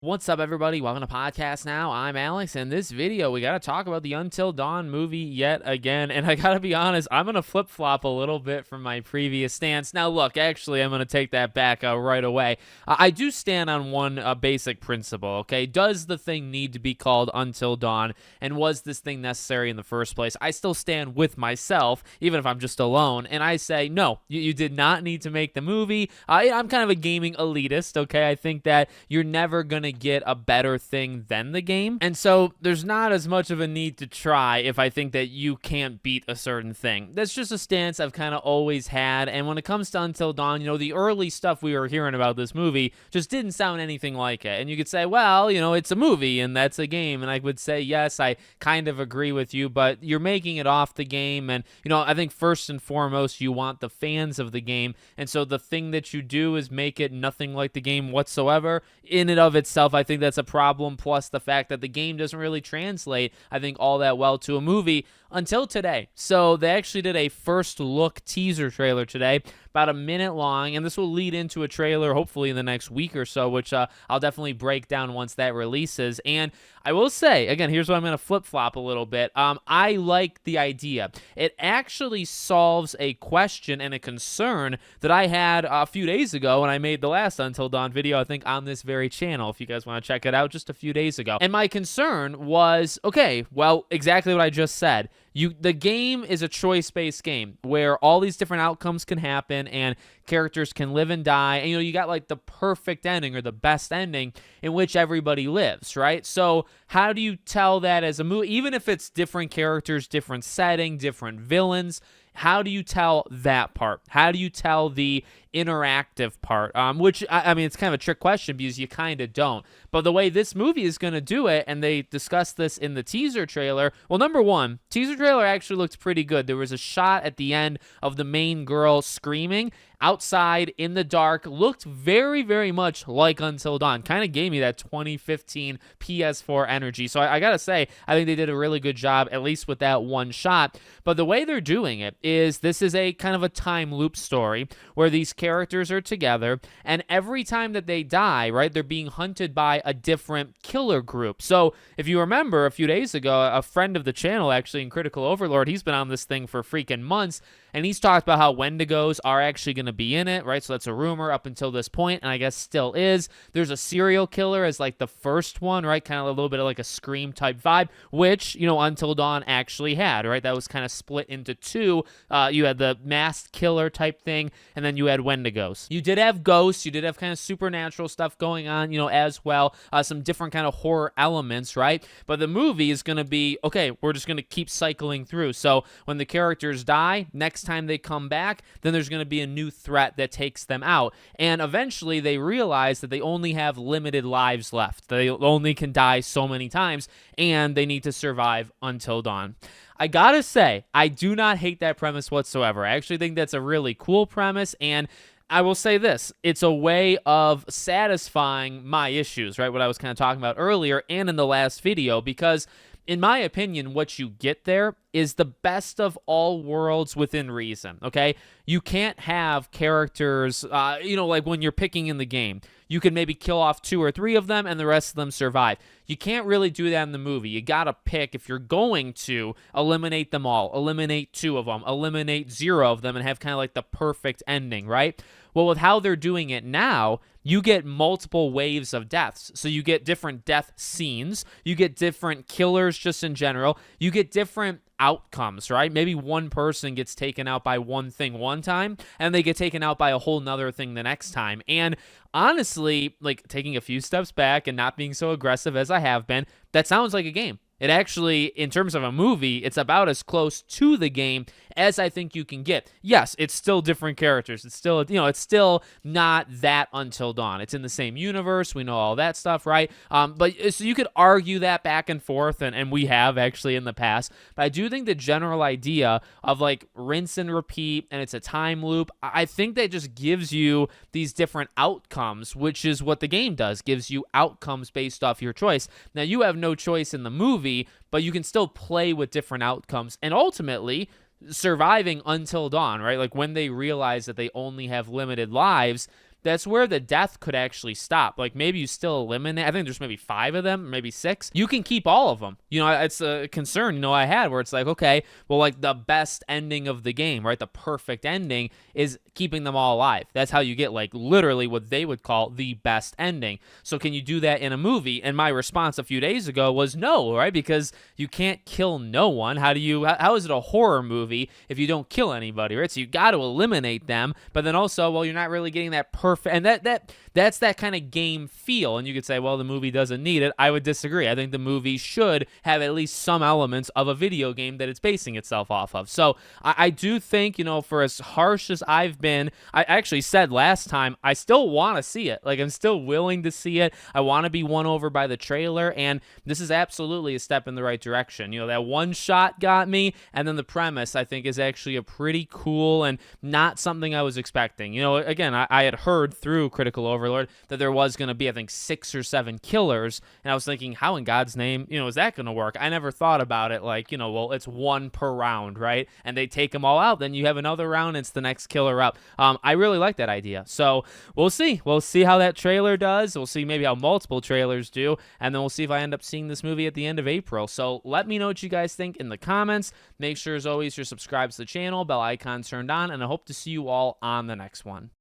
What's up, everybody? Welcome to Podcast Now. I'm Alex, and this video, we got to talk about the Until Dawn movie yet again. And I got to be honest, I'm going to flip-flop a little bit from my previous stance. Now, look, actually, I'm going to take that back right away. I do stand on one basic principle, okay? Does the thing need to be called Until Dawn, and was this thing necessary in the first place? I still stand with myself, even if I'm just alone, and I say, no, you did not need to make the movie. I'm kind of a gaming elitist, okay? I think that you're never going to get a better thing than the game, and so there's not as much of a need to try if I think that you can't beat a certain thing. That's just a stance I've kind of always had, and when it comes to Until Dawn, the early stuff we were hearing about this movie just didn't sound anything like it. And you could say, well, it's a movie and that's a game, and I would say, yes, I kind of agree with you, but you're making it off the game, and I think first and foremost you want the fans of the game, and so the thing that you do is make it nothing like the game whatsoever. In and of itself, I think that's a problem, plus the fact that the game doesn't really translate, I think, all that well to a movie until today. So they actually did a first look teaser trailer today, about a minute long, and this will lead into a trailer hopefully in the next week or so, which I'll definitely break down once that releases. And I will say, again, here's what I'm going to flip-flop a little bit. I like the idea. It actually solves a question and a concern that I had a few days ago when I made the last Until Dawn video, I think, on this very channel, if you guys want to check it out, just a few days ago. And my concern was, okay, well, exactly what I just said. The game is a choice-based game where all these different outcomes can happen and characters can live and die, and you got like the perfect ending or the best ending in which everybody lives, right? So how do you tell that as a movie, even if it's different characters, different setting, different villains? How do you tell that part? How do you tell the interactive part? Which, I mean, it's kind of a trick question because you kind of don't. But the way this movie is going to do it, and they discussed this in the teaser trailer, well, number one, teaser trailer actually looked pretty good. There was a shot at the end of the main girl screaming outside in the dark, looked very, very much like Until Dawn. Kind of gave me that 2015 PS4 energy. So I gotta say, I think they did a really good job, at least with that one shot. But the way they're doing it is this is a kind of a time loop story where these characters are together, and every time that they die, right, they're being hunted by a different killer group. So if you remember a few days ago, a friend of the channel, actually, in Critical Overlord, he's been on this thing for freaking months, and he's talked about how Wendigos are actually going to be in it, right? So that's a rumor up until this point, and I guess still is. There's a serial killer as like the first one, right? Kind of a little bit of like a Scream type vibe, which, Until Dawn actually had, right? That was kind of split into two. You had the masked killer type thing, and then you had Wendigos. You did have ghosts, you did have kind of supernatural stuff going on, as well. Some different kind of horror elements, right? But the movie is going to be, okay, we're just going to keep cycling through. So when the characters die, next time they come back, then there's going to be a new threat that takes them out. And eventually they realize that they only have limited lives left. They only can die so many times, and they need to survive until dawn. I gotta say, I do not hate that premise whatsoever. I actually think that's a really cool premise, and I will say this, it's a way of satisfying my issues, right? What I was kind of talking about earlier and in the last video, because in my opinion, what you get there is the best of all worlds within reason, okay? You can't have characters, like when you're picking in the game, you can maybe kill off 2 or 3 of them and the rest of them survive. You can't really do that in the movie. You gotta pick, if you're going to eliminate them all, eliminate 2 of them, eliminate 0 of them, and have kind of like the perfect ending, right? Well, with how they're doing it now, you get multiple waves of deaths. So you get different death scenes, you get different killers just in general, you get different outcomes, right? Maybe one person gets taken out by one thing one time, and they get taken out by a whole nother thing the next time. And honestly, like taking a few steps back and not being so aggressive as I have been, that sounds like a game. It actually, in terms of a movie, it's about as close to the game as I think you can get. Yes, it's still different characters. It's still, it's still not that Until Dawn. It's in the same universe. We know all that stuff, right? But so you could argue that back and forth, and we have actually in the past. But I do think the general idea of like rinse and repeat, and it's a time loop, I think that just gives you these different outcomes, which is what the game does. Gives you outcomes based off your choice. Now, you have no choice in the movie, but you can still play with different outcomes, and ultimately surviving until dawn, right? Like when they realize that they only have limited lives, that's where the death could actually stop. Like maybe you still eliminate, I think there's maybe 5 of them, maybe 6. You can keep all of them. It's a concern, I had where it's like, okay, well, like the best ending of the game, right? The perfect ending is keeping them all alive. That's how you get like literally what they would call the best ending. So can you do that in a movie? And my response a few days ago was no, right? Because you can't kill no one. How is it a horror movie if you don't kill anybody, right? So you got to eliminate them, but then also, well, you're not really getting that perfect, and that's that kind of game feel. And you could say, well, the movie doesn't need it. I would disagree. I think the movie should have at least some elements of a video game that it's basing itself off of. So I do think, for as harsh as I've been, I actually said last time, I still want to see it. Like, I'm still willing to see it. I want to be won over by the trailer, and this is absolutely a step in the right direction. That one shot got me, and then the premise, I think, is actually a pretty cool and not something I was expecting. Again, I had heard through Critical Overlord that there was going to be, I think, 6 or 7 killers, and I was thinking, how in God's name, is that going to work? I never thought about it like, well, it's 1 per round, right? And they take them all out, then you have another round, it's the next killer up. I really like that idea. So we'll see. We'll see how that trailer does. We'll see maybe how multiple trailers do, and then we'll see if I end up seeing this movie at the end of April. So let me know what you guys think in the comments. Make sure, as always, you're subscribed to the channel, bell icon turned on, and I hope to see you all on the next one.